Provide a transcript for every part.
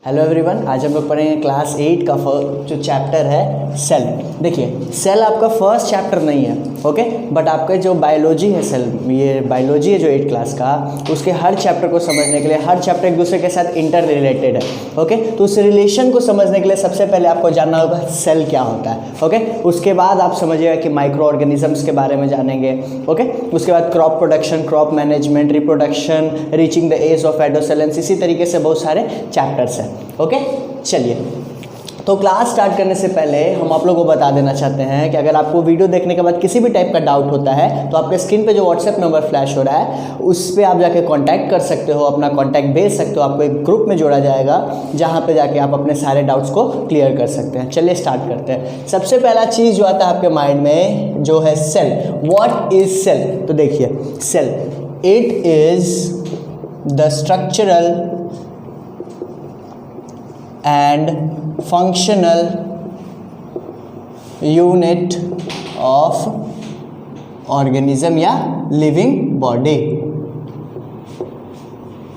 Hello everyone, आज हम लोग पढ़ेंगे क्लास 8 का जो चैप्टर है सेल। देखिए, सेल आपका फर्स्ट चैप्टर नहीं है, ओके, बट आपका जो बायोलॉजी है सेल, ये बायोलॉजी है जो 8 क्लास का, उसके हर चैप्टर को समझने के लिए हर चैप्टर एक दूसरे के साथ इंटर रिलेटेड है, ओके। तो उस रिलेशन को समझने के लिए सबसे पहले आपको जानना होगा सेल क्या होता है, ओके। उसके बाद आप समझिएगा कि माइक्रो ऑर्गेनिजम्स के बारे में जानेंगे, ओके। उसके बाद crop production, crop management, reproduction, reaching the age of adolescence, इसी तरीके से बहुत सारे चैप्टर्स हैं, ओके। चलिए, तो क्लास स्टार्ट करने से पहले हम आप लोगों को बता देना चाहते हैं कि अगर आपको वीडियो देखने के बाद किसी भी टाइप का डाउट होता है तो आपके स्क्रीन पे जो व्हाट्सएप नंबर फ्लैश हो रहा है उस पर आप जाके कांटेक्ट कर सकते हो, अपना कांटेक्ट भेज सकते हो, आपको एक ग्रुप में जोड़ा जाएगा जहां पे जाके आप अपने सारे डाउट्स को क्लियर कर सकते हैं। चलिए स्टार्ट करते हैं। सबसे पहला चीज़ जो आता है आपके माइंड में जो है सेल। What is cell? तो देखिए, cell it is the structural and functional unit of organism या living body।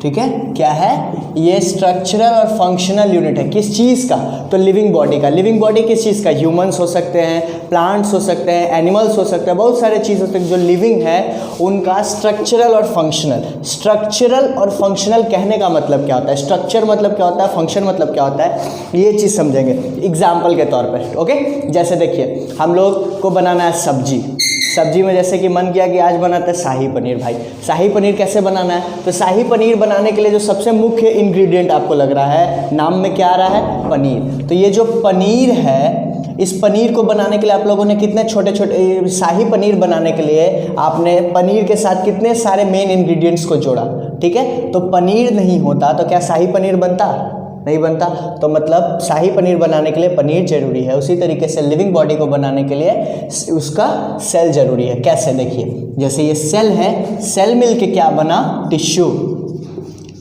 ठीक है, क्या है ये? स्ट्रक्चरल और फंक्शनल यूनिट है। किस चीज़ का? तो लिविंग बॉडी का। लिविंग बॉडी किस चीज़ का? ह्यूमंस हो सकते हैं, प्लांट्स हो सकते हैं, एनिमल्स हो सकते हैं, बहुत सारे चीज़ हो सकते हैं जो लिविंग है, उनका स्ट्रक्चरल और फंक्शनल। स्ट्रक्चरल और फंक्शनल कहने का मतलब क्या होता है? स्ट्रक्चर मतलब क्या होता है, फंक्शन मतलब क्या होता है, ये चीज़ समझेंगे एग्जाम्पल के तौर पर, ओके। जैसे देखिए, हम लोग को बनाना है सब्जी। सब्जी में जैसे कि मन किया कि आज बनाते हैं शाही पनीर। भाई, शाही पनीर कैसे बनाना है? तो शाही पनीर बनाने के लिए जो सबसे मुख्य इंग्रेडिएंट आपको लग रहा है, नाम में क्या आ रहा है? पनीर। तो ये जो पनीर है, इस पनीर को बनाने के लिए आप लोगों ने कितने छोटे छोटे, शाही पनीर बनाने के लिए आपने पनीर के साथ कितने सारे मेन इंग्रेडिएंट्स को जोड़ा, ठीक है। तो पनीर नहीं होता तो क्या शाही पनीर बनता? नहीं बनता। तो मतलब शाही पनीर बनाने के लिए पनीर जरूरी है। उसी तरीके से लिविंग बॉडी को बनाने के लिए उसका सेल जरूरी है। कैसे? देखिए, जैसे ये सेल है, सेल मिलके क्या बना? टिश्यू।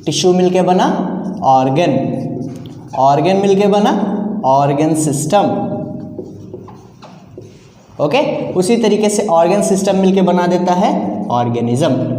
टिश्यू मिलके बना ऑर्गन। ऑर्गन मिलके बना ऑर्गन सिस्टम, ओके। उसी तरीके से ऑर्गन सिस्टम मिलके बना देता है ऑर्गेनिज्म,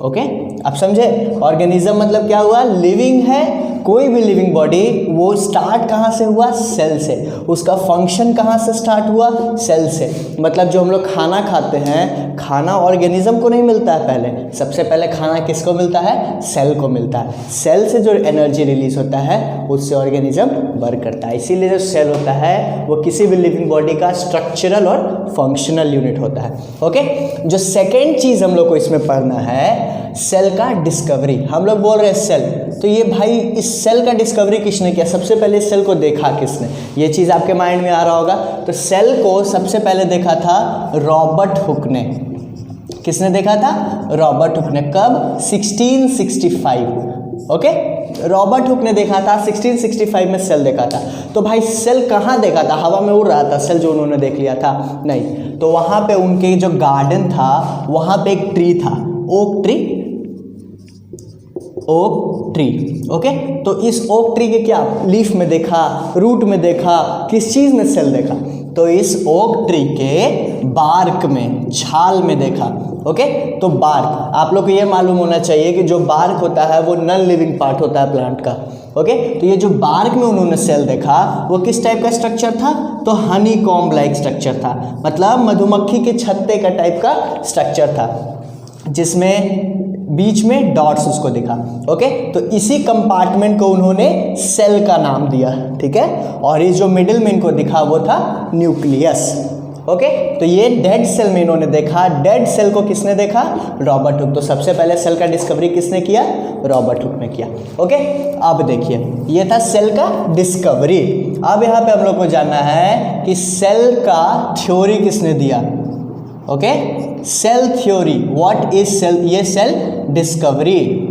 ओके। आप समझे? ऑर्गेनिज्म मतलब क्या हुआ? लिविंग है। कोई भी लिविंग बॉडी वो स्टार्ट कहाँ से हुआ? सेल से। उसका फंक्शन कहाँ से स्टार्ट हुआ? सेल से। मतलब जो हम लोग खाना खाते हैं, खाना ऑर्गेनिज्म को नहीं मिलता है पहले, सबसे पहले खाना किसको मिलता है? सेल को मिलता है। सेल से जो एनर्जी रिलीज होता है उससे ऑर्गेनिज्म वर्क करता है। इसीलिए जो सेल होता है वो किसी भी लिविंग बॉडी का स्ट्रक्चरल और फंक्शनल यूनिट होता है, ओके। जो सेकेंड चीज़ हम लोग को इसमें पढ़ना है, सेल का डिस्कवरी। हम लोग बोल रहे हैं सेल, तो ये भाई इस सेल का डिस्कवरी किसने किया? सबसे पहले इस सेल को देखा किसने? ये चीज़ आपके माइंड में आ रहा होगा। तो सेल को सबसे पहले देखा था रॉबर्ट हुक ने। किसने देखा था? रॉबर्ट हुक ने। कब? 1665, ओके। रॉबर्ट हुक ने देखा था 1665 में सेल देखा था। तो भाई सेल कहाँ देखा था? हवा में उड़ रहा था सेल जो उन्होंने देख लिया था? नहीं। तो वहाँ पे उनके जो गार्डन था वहाँ पे एक ट्री था, oak tree. Oak tree, okay. तो इस ओक ट्री के क्या लीफ में देखा, रूट में देखा, किस चीज़ में सेल देखा? तो इस ओक ट्री के बार्क में, छाल में देखा, ओके। तो बार्क, आप लोग को ये मालूम होना चाहिए कि जो बार्क होता है वो नॉन लिविंग पार्ट होता है प्लांट का, ओके। तो ये जो बार्क में उन्होंने सेल देखा वो किस टाइप का स्ट्रक्चर था? तो हनी कॉम्ब लाइक स्ट्रक्चर था, मतलब मधुमक्खी के छत्ते का टाइप का स्ट्रक्चर था, जिसमें बीच में डॉट्स उसको दिखा, ओके। तो इसी कंपार्टमेंट को उन्होंने सेल का नाम दिया, ठीक है। और ये जो मिडिल में इनको दिखा वो था न्यूक्लियस, ओके। तो ये डेड सेल में इन्होंने देखा। डेड सेल को किसने देखा? Robert Hooke. तो सबसे पहले सेल का डिस्कवरी किसने किया? रॉबर्ट हुक ने किया, ओके। अब देखिए, ये था सेल का डिस्कवरी। अब यहाँ पे हम लोग को जानना है कि सेल का थ्योरी किसने दिया, okay. Cell theory, what is cell? ये सेल डिस्कवरी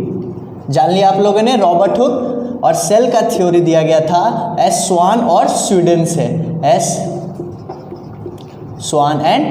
जान लिया आप लोगों ने, रॉबर्ट हुक। और सेल का थ्योरी दिया गया था एस स्वान और स्वीडन से, एस स्वान एंड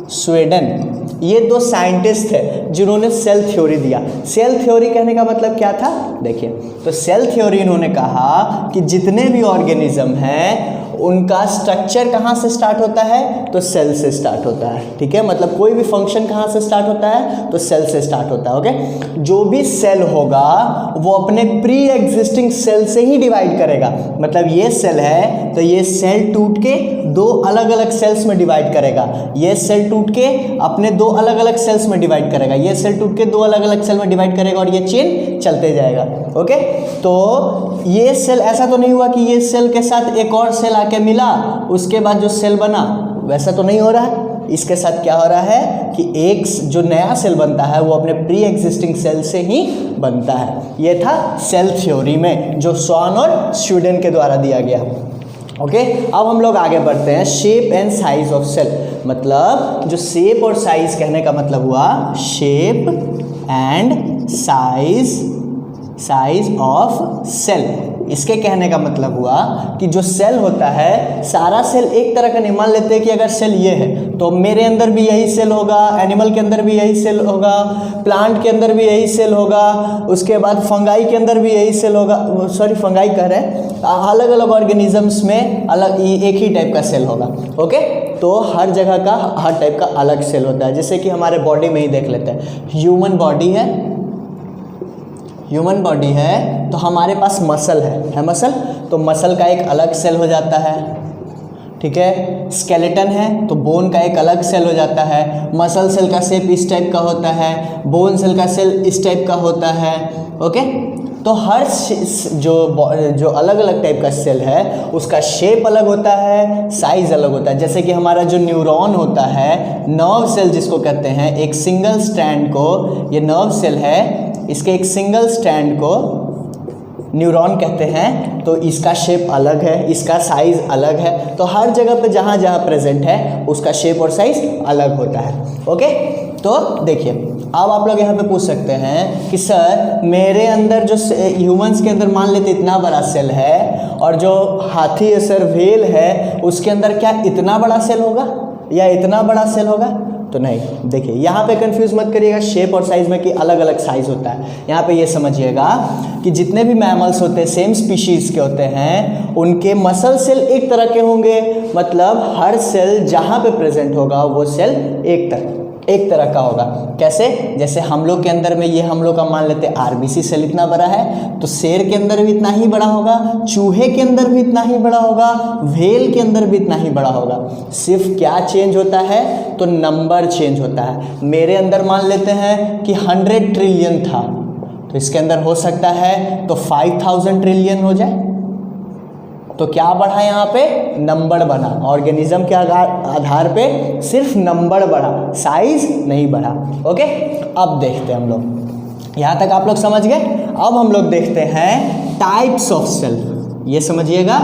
स्वीडन। ये दो साइंटिस्ट थे जिन्होंने सेल थ्योरी दिया। सेल थ्योरी कहने का मतलब क्या था? देखिए, तो सेल थ्योरी इन्होंने कहा कि जितने भी ऑर्गेनिज्म हैं उनका स्ट्रक्चर कहाँ से स्टार्ट होता है, तो सेल से स्टार्ट होता है। ठीक है, मतलब कोई भी फंक्शन कहाँ से स्टार्ट होता है, तो सेल से स्टार्ट होता है। ओके, जो भी सेल होगा वो अपने प्री एग्जिस्टिंग सेल से ही डिवाइड करेगा। मतलब ये सेल है तो ये सेल टूट के दो अलग अलग सेल्स में डिवाइड करेगा, ये सेल टूट के अपने दो अलग अलग सेल्स में डिवाइड करेगा, ये सेल टूट के दो अलग अलग सेल में डिवाइड करेगा, और ये चेन चलते जाएगा। ओके, तो ये सेल ऐसा तो नहीं हुआ कि ये सेल के साथ एक और सेल आके मिला उसके बाद जो सेल बना, वैसा तो नहीं हो रहा है। इसके साथ क्या हो रहा है कि एक जो नया सेल बनता है वो अपने प्री एग्जिस्टिंग सेल से ही बनता है। ये था सेल थ्योरी में जो स्वान और स्वीडन के द्वारा दिया गया। ओके, अब हम लोग आगे बढ़ते हैं। Shape and size of cell, मतलब जो शेप और साइज कहने का मतलब हुआ shape and size of cell. इसके कहने का मतलब हुआ कि जो सेल होता है, सारा सेल एक तरह का नहीं। मान लेते हैं कि अगर सेल ये है तो मेरे अंदर भी यही सेल होगा, एनिमल के अंदर भी यही सेल होगा, प्लांट के अंदर भी यही सेल होगा, उसके बाद फंगाई के अंदर भी यही सेल होगा। सॉरी, फंगाई कह रहे हैं, अलग अलग ऑर्गेनिजम्स में अलग एक ही टाइप का सेल होगा। ओके, तो हर जगह का हर टाइप का अलग सेल होता है। जैसे कि हमारे बॉडी में ही देख लेते हैं, ह्यूमन बॉडी है तो हमारे पास मसल है मसल, तो मसल का एक अलग सेल हो जाता है। ठीक है, स्केलेटन है तो बोन का एक अलग सेल हो जाता है। मसल सेल का शेप इस टाइप का होता है, बोन सेल का सेल इस टाइप का होता है। ओके, तो हर जो अलग अलग टाइप का सेल है उसका शेप अलग होता है, साइज अलग होता है। जैसे कि हमारा जो न्यूरॉन होता है, नर्व सेल जिसको कहते हैं, एक सिंगल स्ट्रैंड को, ये नर्व सेल है, इसके एक सिंगल स्ट्रैंड को न्यूरॉन कहते हैं। तो इसका शेप अलग है, इसका साइज अलग है। तो हर जगह पे जहाँ जहाँ प्रेजेंट है उसका शेप और साइज अलग होता है। ओके, तो देखिए, अब आप लोग यहाँ पे पूछ सकते हैं कि सर मेरे अंदर जो ह्यूमंस के अंदर मान लेते इतना बड़ा सेल है, और जो हाथी है सर, व्हेल है, उसके अंदर क्या इतना बड़ा सेल होगा या इतना बड़ा सेल होगा? तो नहीं। देखिए, यहाँ पे कंफ्यूज मत करिएगा शेप और साइज में कि अलग अलग साइज होता है। यहाँ पे ये समझिएगा कि जितने भी मैमल्स होते हैं, सेम स्पीशीज़ के होते हैं, उनके मसल सेल एक तरह के होंगे। मतलब हर सेल जहाँ पे प्रेजेंट होगा वो सेल एक तरह का होगा। कैसे? जैसे हम लोग के अंदर में ये हम लोग का मान लेते हैं आरबीसी सेल इतना बड़ा है, तो शेर के अंदर भी इतना ही बड़ा होगा, चूहे के अंदर भी इतना ही बड़ा होगा, व्हेल के अंदर भी इतना ही बड़ा होगा। सिर्फ क्या चेंज होता है? तो नंबर चेंज होता है। मेरे अंदर मान लेते हैं कि 100 ट्रिलियन था, तो इसके अंदर हो सकता है तो 5000 ट्रिलियन हो जाए। तो क्या बढ़ा यहाँ पे? नंबर बढ़ा। ऑर्गेनिज्म के आधार पे सिर्फ नंबर बढ़ा, साइज नहीं बढ़ा। ओके, अब देखते हैं हम लोग, यहाँ तक आप लोग समझ गए। अब हम लोग देखते हैं टाइप्स ऑफ सेल। ये समझिएगा,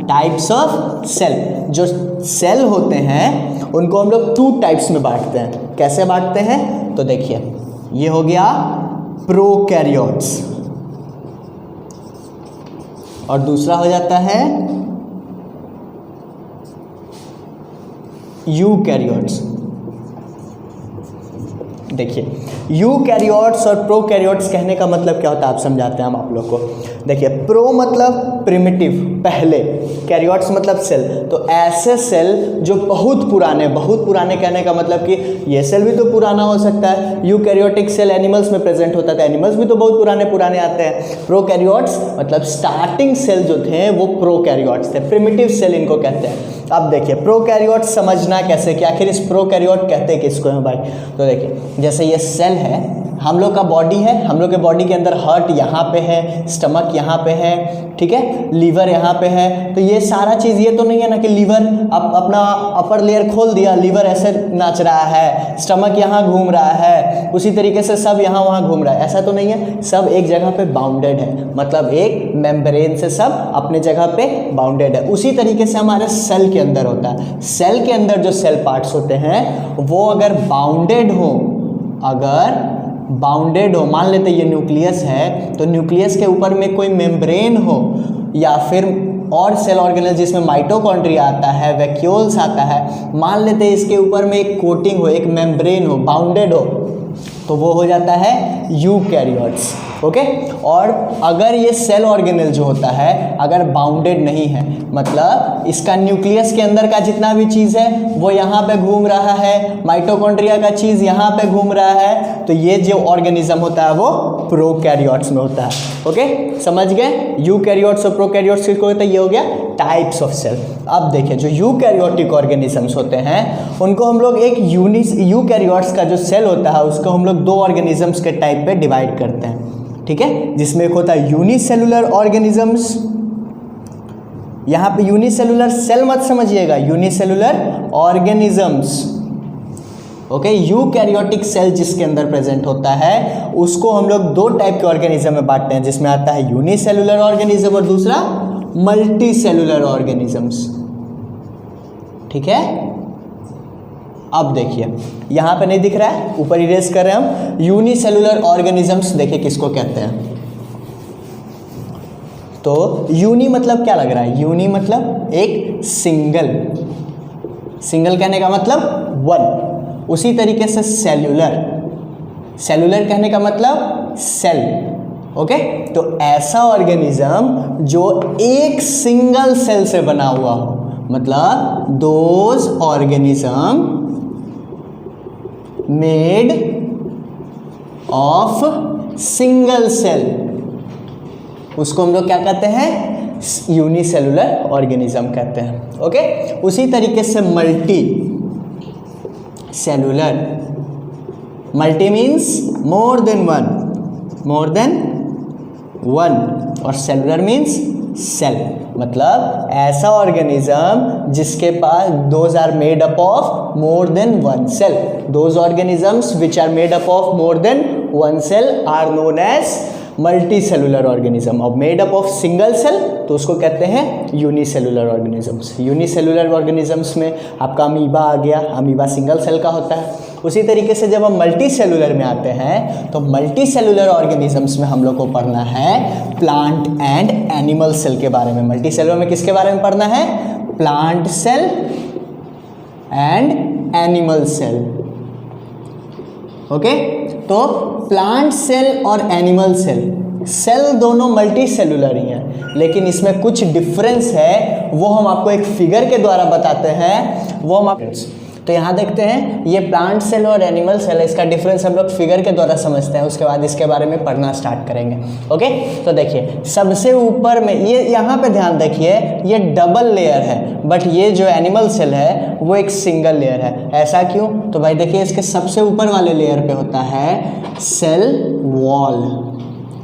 टाइप्स ऑफ सेल। जो सेल होते हैं उनको हम लोग 2 टाइप्स में बांटते हैं। कैसे बांटते हैं? तो देखिए, ये हो गया प्रोकैरियोट्स, और दूसरा हो जाता है यूकैरियोट्स। देखिए, यूकैरियोट्स और प्रोकैरियोट्स कहने का मतलब क्या होता है आप समझाते हैं हम आप लोग को। देखिए, प्रो मतलब प्रिमिटिव, पहले, कैरियोट्स मतलब सेल। तो ऐसे सेल जो बहुत पुराने कहने का मतलब कि ये सेल भी तो पुराना हो सकता है। यूकैरियोटिक सेल एनिमल्स में प्रेजेंट होता था, एनिमल्स भी तो बहुत पुराने आते हैं। प्रोकैरियोट्स मतलब स्टार्टिंग सेल जो थे वो प्रोकैरियोट्स थे, प्रिमिटिव सेल इनको कहते हैं। अब देखिए, प्रोकैरियोट्स समझना कैसे कि आखिर इस प्रोकैरियोट कहते किसको हैं भाई। तो देखिए, जैसे ये सेल है, हम लोग का बॉडी है, हम लोग के बॉडी के अंदर हार्ट यहाँ पे है, स्टमक यहाँ पे है, ठीक है, लीवर यहाँ पे है। तो ये सारा चीज़, ये तो नहीं है ना कि लीवर अपना अपर लेयर खोल दिया, लीवर ऐसे नाच रहा है, स्टमक यहाँ घूम रहा है, उसी तरीके से सब यहाँ वहाँ घूम रहा है, ऐसा तो नहीं है। सब एक जगह पे बाउंडेड है, मतलब एक मेम्ब्रेन से सब अपने जगह पे बाउंडेड है। उसी तरीके से हमारे सेल के अंदर होता है। सेल के अंदर जो सेल पार्ट्स होते हैं वो अगर बाउंडेड हो, मान लेते ये न्यूक्लियस है, तो न्यूक्लियस के ऊपर में कोई मेम्ब्रेन हो, या फिर और सेल ऑर्गेनल जिसमें माइटोकॉन्ड्रिया आता है, वैक्यूल्स आता है, मान लेते इसके ऊपर में एक कोटिंग हो, एक मेम्ब्रेन हो, बाउंडेड हो, तो वो हो जाता है यूकैरियोट्स। ओके। और अगर ये सेल ऑर्गेनेल जो होता है अगर बाउंडेड नहीं है, मतलब इसका न्यूक्लियस के अंदर का जितना भी चीज़ है वो यहाँ पे घूम रहा है, माइटोकॉन्ड्रिया का चीज़ यहाँ पे घूम रहा है, तो ये जो ऑर्गेनिज्म होता है वो प्रोकैरियोट्स में होता है। ओके, समझ गए? यूकैरियोट्स और प्रोकैरियोट्स किसको होता है? ये हो गया टाइप्स ऑफ सेल। अब देखिए जो यूकैरियोटिक ऑर्गेनिजम्स होते हैं उनको हम लोग एक यूकैरियोट्स का जो सेल होता है उसको हम लोग दो ऑर्गेनिजम्स के टाइप पे डिवाइड करते हैं, ठीक है, जिसमें एक होता है यूनिसेलुलर ऑर्गेनिजम्स। यहाँ पे यूनिसेलुलर सेल मत समझिएगा, unicellular organisms. Okay, eukaryotic cell जिसके अंदर प्रेजेंट होता है उसको हम लोग दो टाइप के ऑर्गेनिज्म में बांटते हैं, जिसमें आता है यूनिसेलुलर ऑर्गेनिज्म और दूसरा मल्टी सेलुलर ऑर्गेनिजम्स, ठीक है। अब देखिए यहाँ पे नहीं दिख रहा है, ऊपर इरेज कर रहे हैं हम। यूनिसेलुलर ऑर्गेनिजम्स देखिए किसको कहते हैं, तो यूनी मतलब क्या लग रहा है? यूनी मतलब एक सिंगल, सिंगल कहने का मतलब वन। उसी तरीके से सेल्यूलर, सेल्यूलर कहने का मतलब सेल। ओके, तो ऐसा ऑर्गेनिज्म जो एक सिंगल सेल से बना हुआ हो, मतलब those organism made of single cell, उसको हम लोग क्या कहते हैं? यूनिसेलुलर ऑर्गेनिज्म कहते हैं। ओके, उसी तरीके से multi cellular, multi means more than one, more than one, और सेलुलर मीन्स सेल, मतलब ऐसा ऑर्गेनिज्म जिसके पास those are made up of more than one cell. Those organisms which are made up of more than one cell are known as multi cellular organism. और made up of single cell तो उसको कहते हैं unicellular organisms. Unicellular organisms में आपका amoeba आ गया, amoeba single cell का होता है। उसी तरीके से जब हम मल्टी सेलुलर में आते हैं तो मल्टी सेलुलर ऑर्गेनिजम्स में हम लोग को पढ़ना है प्लांट एंड एनिमल सेल के बारे में। मल्टी सेलुलर में किसके बारे में पढ़ना है? Plant cell and animal cell. Okay, तो प्लांट सेल और एनिमल सेल, सेल दोनों मल्टी सेलुलर ही हैं, लेकिन इसमें कुछ डिफरेंस है, वो हम आपको एक फिगर के द्वारा बताते हैं। वो हम तो यहाँ देखते हैं ये प्लांट सेल और एनिमल सेल है, इसका डिफरेंस हम लोग फिगर के द्वारा समझते हैं, उसके बाद इसके बारे में पढ़ना स्टार्ट करेंगे। ओके, तो देखिए सबसे ऊपर में ये यहाँ पे ध्यान देखिए, ये डबल लेयर है, बट ये जो एनिमल सेल है वो एक सिंगल लेयर है। ऐसा क्यों? तो भाई देखिए इसके सबसे ऊपर वाले लेयर पे होता है सेल वॉल,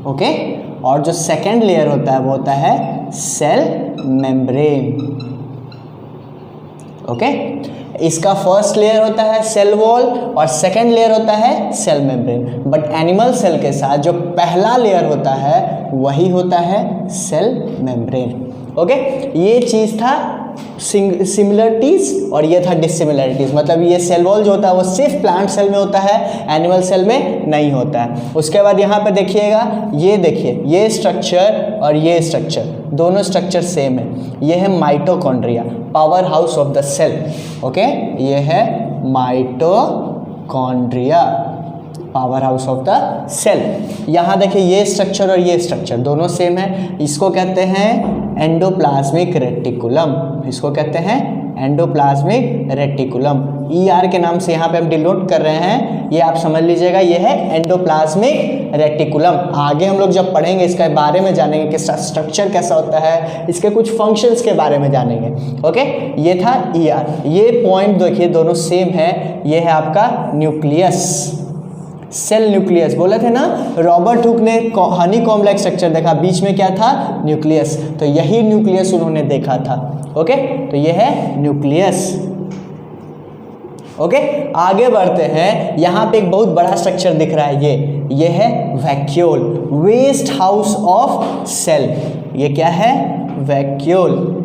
ओके, और जो सेकेंड लेयर होता है वो होता है सेल मेम्ब्रेन। ओके, इसका फर्स्ट लेयर होता है सेल वॉल और सेकेंड लेयर होता है cell membrane, but animal cell के साथ जो पहला लेयर होता है वही होता है सेल मेम्ब्रेन। ओके, ये चीज़ था सिमिलरिटीज़ और ये था डिसिमिलरिटीज़, मतलब ये सेल वॉल जो होता है वो सिर्फ प्लांट सेल में होता है, एनिमल सेल में नहीं होता है। उसके बाद यहाँ पे देखिएगा, ये देखिए ये स्ट्रक्चर और ये स्ट्रक्चर दोनों स्ट्रक्चर सेम है। ये है mitochondria, powerhouse of the cell. Okay, ये है mitochondria, powerhouse of the cell. यहाँ देखिए ये स्ट्रक्चर और ये स्ट्रक्चर दोनों सेम है, इसको कहते हैं एंडोप्लाज्मिक रेटिकुलम, इसको कहते हैं एंडोप्लाज्मिक रेटिकुलम। ER के नाम से यहाँ पे हम डिनोट कर रहे हैं, ये आप समझ लीजिएगा, ये है एंडोप्लाज्मिक रेटिकुलम। आगे हम लोग जब पढ़ेंगे इसके बारे में जानेंगे कि स्ट्रक्चर कैसा होता है, इसके कुछ फंक्शंस के बारे में जानेंगे। ओके, ये था ER। ये पॉइंट देखिए दोनों सेम है, ये है आपका न्यूक्लियस, सेल न्यूक्लियस। बोले थे ना रॉबर्ट हुक ने हनी कॉम्प्लेक्स स्ट्रक्चर देखा, बीच में क्या था? न्यूक्लियस, तो यही न्यूक्लियस उन्होंने देखा था। ओके, तो ये है न्यूक्लियस। ओके, आगे बढ़ते हैं, यहाँ पे एक बहुत बड़ा स्ट्रक्चर दिख रहा है, ये है vacuole, waste house of cell. ये क्या है? वैक्यूल।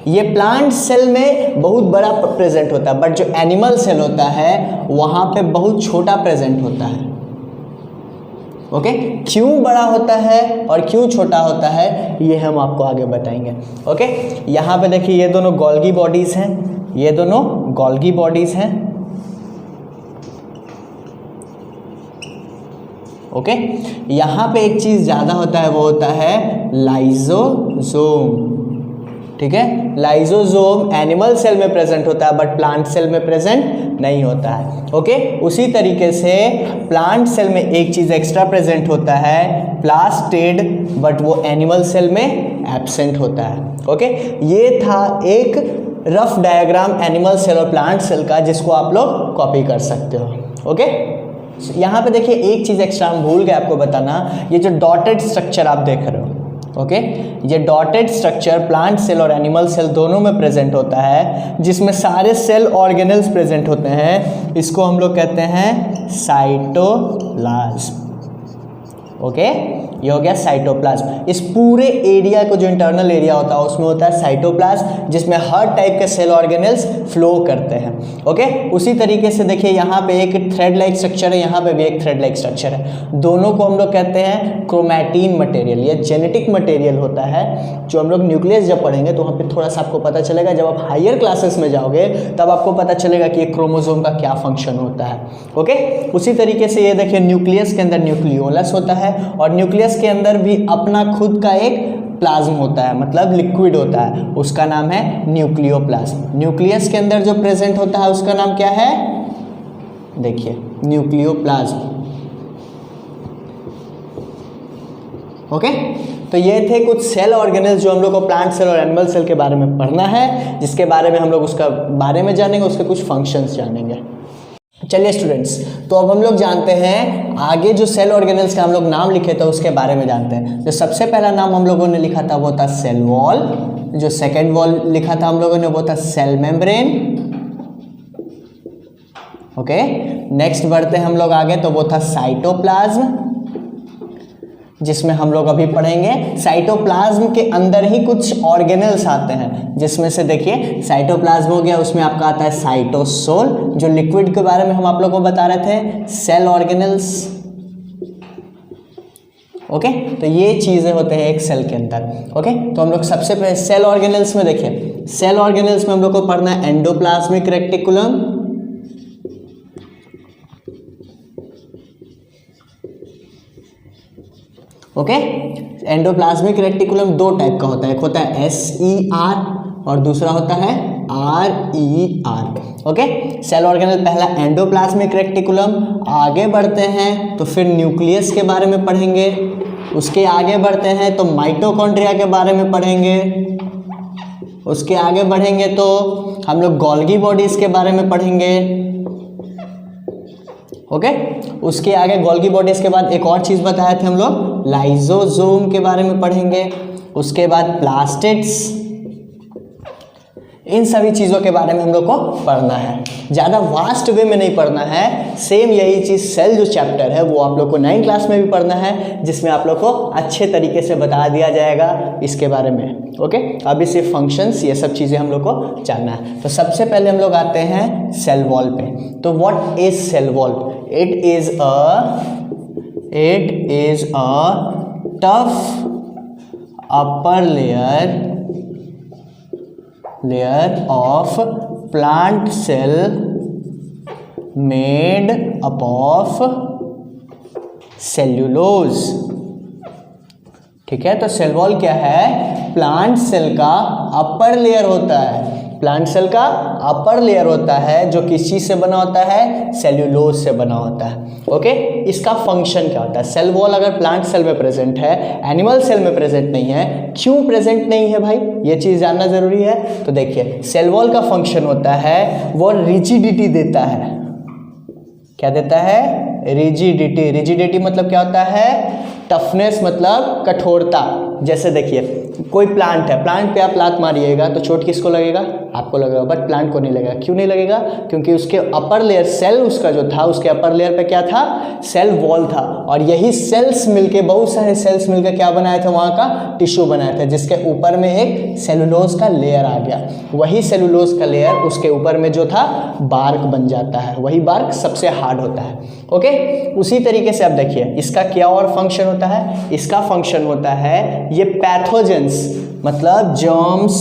ये प्लांट सेल में बहुत बड़ा प्रेजेंट होता है, बट जो एनिमल सेल होता है वहाँ पे बहुत छोटा प्रेजेंट होता है। ओके, क्यों बड़ा होता है और क्यों छोटा होता है ये हम आपको आगे बताएंगे। ओके, यहाँ पे देखिए ये दोनों गोल्गी बॉडीज़ हैं, ये दोनों गोल्गी बॉडीज़ हैं। ओके। यहाँ पे एक चीज़ ज़्यादा होता है, वो होता है लाइजोसोम, ठीक है। लाइजोसोम एनिमल सेल में प्रेजेंट होता है बट प्लांट सेल में प्रेजेंट नहीं होता है, ओके। उसी तरीके से प्लांट सेल में एक चीज़ एक्स्ट्रा प्रेजेंट होता है प्लास्टिड, बट वो एनिमल सेल में एब्सेंट होता है, ओके। ये था एक रफ डायग्राम एनिमल सेल और प्लांट सेल का, जिसको आप लोग कॉपी कर सकते हो, ओके। यहाँ पे देखिए एक चीज़ एक्स्ट्रा हम भूल गए आपको बताना, ये जो डॉटेड स्ट्रक्चर आप देख रहे हो, ओके, ये डॉटेड स्ट्रक्चर प्लांट सेल और एनिमल सेल दोनों में प्रेजेंट होता है, जिसमें सारे सेल ऑर्गेनल्स प्रेजेंट होते हैं। इसको हम लोग कहते हैं साइटोप्लाज्म, ओके। ये हो गया साइटोप्लाज्म। इस पूरे एरिया को, जो इंटरनल एरिया होता है उसमें होता है साइटोप्लाज्म, जिसमें हर टाइप के सेल ऑर्गेनल्स फ्लो करते हैं, ओके। उसी तरीके से देखिए यहाँ पे एक थ्रेड लाइक स्ट्रक्चर है, यहाँ पे भी एक थ्रेड लाइक स्ट्रक्चर है। दोनों को हम लोग कहते हैं क्रोमैटिन मटेरियल। ये जेनेटिक मटेरियल होता है, जो हम लोग न्यूक्लियस जब पढ़ेंगे तो वहाँ पर थोड़ा सा आपको पता चलेगा। जब आप हायर क्लासेस में जाओगे तब आपको पता चलेगा कि क्रोमोसोम का क्या फंक्शन होता है, ओके। उसी तरीके से ये देखिए न्यूक्लियस के अंदर न्यूक्लियोलस होता है, और न्यूक्लियस के अंदर भी अपना खुद का एक प्लाज्म होता है, मतलब लिक्विड होता है, उसका नाम है न्यूक्लियोप्लाज्म। न्यूक्लियस के अंदर जो प्रेजेंट होता है उसका नाम क्या है, देखिए न्यूक्लियोप्लाज्म, ओके। तो ये थे कुछ सेल ऑर्गेनल्स जो हम लोग को प्लांट सेल और एनिमल सेल के बारे में पढ़ना है, जिसके बारे में हम लोग उसका बारे में जानेंगे, उसके कुछ फंक्शंस जानेंगे। चलिए स्टूडेंट्स, तो अब हम लोग जानते हैं आगे जो सेल ऑर्गेनल्स का हम लोग नाम लिखे थे उसके बारे में जानते हैं। जो सबसे पहला नाम हम लोगों ने लिखा था वो था सेल वॉल, जो सेकेंड वॉल लिखा था हम लोगों ने वो था सेल मेम्ब्रेन, ओके। नेक्स्ट बढ़ते हैं हम लोग आगे, तो वो था साइटोप्लाज्म, जिसमें हम लोग अभी पढ़ेंगे। साइटोप्लाज्म के अंदर ही कुछ ऑर्गेनल्स आते हैं, जिसमें से देखिए साइटोप्लाज्म हो गया, उसमें आपका आता है साइटोसोल, जो लिक्विड के बारे में हम आप लोगों को बता रहे थे, सेल ऑर्गेनल्स, ओके। तो ये चीज़ें होते हैं एक सेल के अंदर, ओके। तो हम लोग सबसे पहले सेल ऑर्गेनल्स में देखिए, सेल ऑर्गेनल्स में हम लोग को पढ़ना है endoplasmic reticulum, okay. Endoplasmic reticulum दो टाइप का होता है, एक होता है SER और दूसरा होता है RER, ओके। सेल ऑर्गेनल पहला एंडोप्लाज्मिक रेटिकुलम, आगे बढ़ते हैं तो फिर न्यूक्लियस के बारे में पढ़ेंगे, उसके आगे बढ़ते हैं तो माइटोकॉन्ड्रिया के बारे में पढ़ेंगे, उसके आगे बढ़ेंगे तो हम लोग गोल्गी बॉडीज के बारे में पढ़ेंगे, ओके। उसके आगे गोल्गी बॉडीज के बाद एक और चीज़ बताए थे हम लोग, लाइजोसोम के बारे में पढ़ेंगे, उसके बाद प्लास्टिड्स, इन सभी चीज़ों के बारे में हम लोग को पढ़ना है। ज़्यादा वास्ट वे में नहीं पढ़ना है, सेम यही चीज़ सेल जो चैप्टर है वो आप लोग को 9th क्लास में भी पढ़ना है, जिसमें आप लोग को अच्छे तरीके से बता दिया जाएगा इसके बारे में, ओके। अभी सिर्फ फंक्शंस, ये सब चीज़ें हम लोग को जानना है। तो सबसे पहले हम लोग आते हैं सेल वॉल पे। तो what is cell wall? It is a tough upper layer of plant cell made up of cellulose, ठीक है। तो सेल वॉल क्या है? प्लांट सेल का अपर लेयर होता है, प्लांट सेल का अपर लेयर होता है जो किस चीज से बना होता है? सेल्यूलोज से बना होता है, ओके। इसका फंक्शन क्या होता है? सेल वॉल अगर प्लांट सेल में प्रेजेंट है, एनिमल सेल में प्रेजेंट नहीं है, क्यों प्रेजेंट नहीं है भाई? ये चीज जानना जरूरी है। तो देखिए सेल वॉल का फंक्शन होता है वो रिजिडिटी देता है। क्या देता है? रिजिडिटी। रिजिडिटी मतलब क्या होता है? टफनेस मतलब कठोरता। जैसे देखिए कोई प्लांट है, प्लांट पे आप लात मारिएगा तो चोट किसको लगेगा? आपको लगेगा, बट प्लांट को नहीं लगेगा। क्यों नहीं लगेगा? क्योंकि उसके अपर लेयर, सेल उसका जो था, उसके अपर लेयर पे क्या था? सेल वॉल था, और यही सेल्स मिलके, बहुत सारे सेल्स मिलके क्या बनाए थे? वहाँ का टिश्यू बनाए थे, जिसके ऊपर में एक सेलुलोज का लेयर आ गया। वही सेलुलोज का लेयर उसके ऊपर में जो था बार्क बन जाता है, वही बार्क सबसे हार्ड होता है, ओके। उसी तरीके से अब देखिए इसका क्या और फंक्शन होता है? इसका फंक्शन होता है ये पैथोजेंस मतलब germs,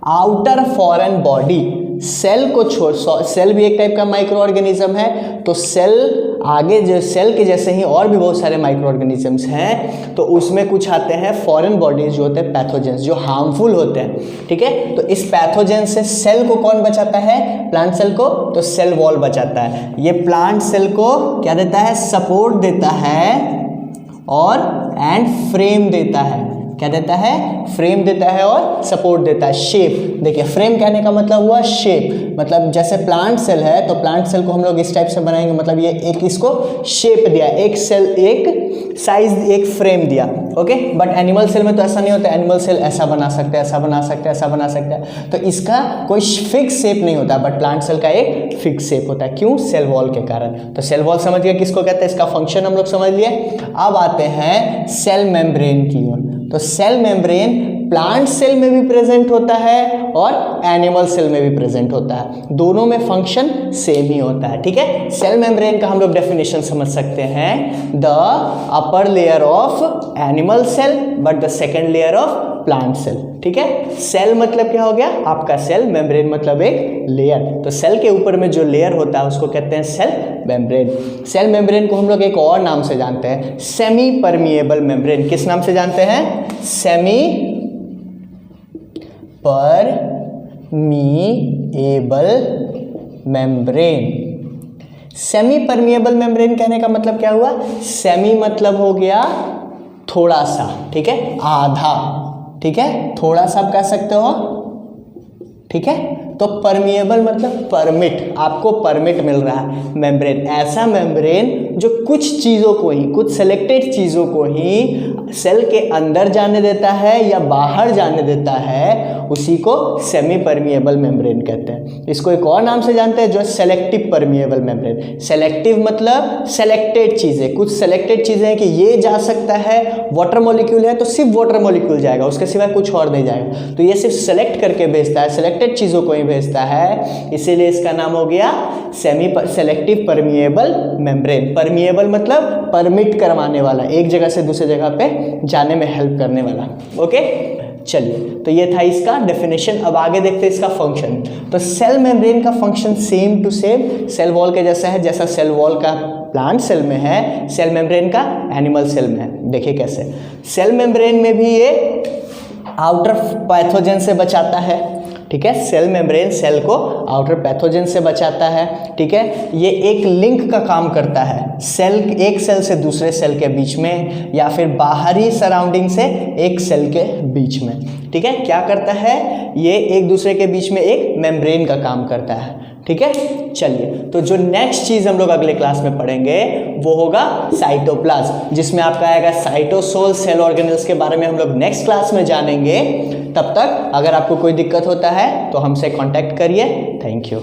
outer foreign body cell को छोड़, सेल भी एक टाइप का माइक्रो ऑर्गेनिज्म है, तो सेल आगे जो सेल के जैसे ही और भी बहुत सारे माइक्रो ऑर्गेनिजम्स हैं, तो उसमें कुछ आते हैं फॉरेन बॉडीज जो होते हैं पैथोजेंस, जो हार्मफुल होते हैं, ठीक है। तो इस पैथोजेन से सेल को कौन बचाता है, प्लांट सेल को, तो सेल वॉल बचाता है। ये प्लांट सेल को क्या देता है, सपोर्ट देता है और एंड फ्रेम देता है। क्या देता है, फ्रेम देता है और सपोर्ट देता है। शेप, देखिए फ्रेम कहने का मतलब हुआ शेप, मतलब जैसे प्लांट सेल है तो प्लांट सेल को हम लोग इस टाइप से बनाएंगे, मतलब ये एक इसको शेप दिया, एक सेल एक साइज एक फ्रेम दिया, ओके। बट एनिमल सेल में तो ऐसा नहीं होता, एनिमल सेल ऐसा बना सकते हैं, ऐसा बना सकते हैं, ऐसा बना सकते हैं, तो इसका कोई फिक्स शेप नहीं होता, बट प्लांट सेल का एक फिक्स शेप होता है। क्यों, सेल वॉल के कारण। तो सेल वॉल समझ गए किसको कहते हैं, इसका फंक्शन हम लोग समझ लिए। अब आते हैं सेल मेम्ब्रेन की ओर। तो सेल मेम्ब्रेन प्लांट सेल में भी प्रेजेंट होता है और एनिमल सेल में भी प्रेजेंट होता है, दोनों में फंक्शन सेम ही होता है, ठीक है। सेल मेम्ब्रेन का हम लोग डेफिनेशन समझ सकते हैं, the upper layer of animal cell but the second layer of plant cell, ठीक है। सेल मतलब क्या हो गया आपका सेल, मेम्ब्रेन मतलब एक लेयर, तो सेल के ऊपर में जो लेयर होता है उसको कहते हैं सेल मेम्ब्रेन। सेल मेम्ब्रेन को हम लोग एक और नाम से जानते हैं, सेमी परमिएबल मेम्ब्रेन। किस नाम से जानते हैं, semi permeable membrane. Semi permeable membrane कहने का मतलब क्या हुआ, सेमी मतलब हो गया थोड़ा सा, ठीक है, आधा, ठीक है, थोड़ा सा आप कह सकते हो, ठीक है। तो परमिएबल मतलब परमिट, आपको परमिट मिल रहा है मेम्ब्रेन, ऐसा मेम्ब्रेन जो कुछ चीज़ों को ही, कुछ सेलेक्टेड चीज़ों को ही सेल के अंदर जाने देता है या बाहर जाने देता है, उसी को सेमी परमिएबल मेम्ब्रेन कहते हैं। इसको एक और नाम से जानते हैं जो सेलेक्टिव परमिएबल मेम्ब्रेन। सेलेक्टिव मतलब सेलेक्टेड चीज़ें, कुछ सेलेक्टेड चीज़ें हैं कि ये जा सकता है, वाटर मॉलिक्यूल है तो सिर्फ वाटर मॉलिक्यूल जाएगा, उसके सिवाय कुछ और नहीं जाएगा, तो ये सिर्फ सेलेक्ट करके भेजता है, सेलेक्टेड चीज़ों को ही भेजता है, इसीलिए इसका नाम हो गया सेलेक्टिव परमिएबल मेम्ब्रेन। परमिएबल मतलब परमिट करवाने वाला, एक जगह से दूसरी जगह पे जाने में हेल्प करने वाला, ओके। चलिए, तो ये था इसका डेफिनेशन। अब आगे देखते हैं इसका फंक्शन। तो सेल मेम्ब्रेन का function same to same cell wall के जैसा है, जैसा सेल वॉल का प्लांट सेल में है, सेल मेम्ब्रेन का एनिमल सेल में है। देखिए कैसे, सेल मेम्ब्रेन में भी ये आउटर पैथोजन से बचाता है, ठीक है। सेल मेम्ब्रेन सेल को आउटर पैथोजन से बचाता है, ठीक है। ये एक लिंक का काम करता है, सेल एक सेल से दूसरे सेल के बीच में या फिर बाहरी सराउंडिंग से एक सेल के बीच में, ठीक है। क्या करता है, ये एक दूसरे के बीच में एक मेम्ब्रेन का काम करता है, ठीक है। चलिए, तो जो नेक्स्ट चीज़ हम लोग अगले क्लास में पढ़ेंगे वो होगा साइटोप्लाज्म, जिसमें आपका आएगा साइटोसोल, सेल ऑर्गेनेल्स के बारे में हम लोग नेक्स्ट क्लास में जानेंगे। तब तक अगर आपको कोई दिक्कत होता है तो हमसे कांटेक्ट करिए। Thank you.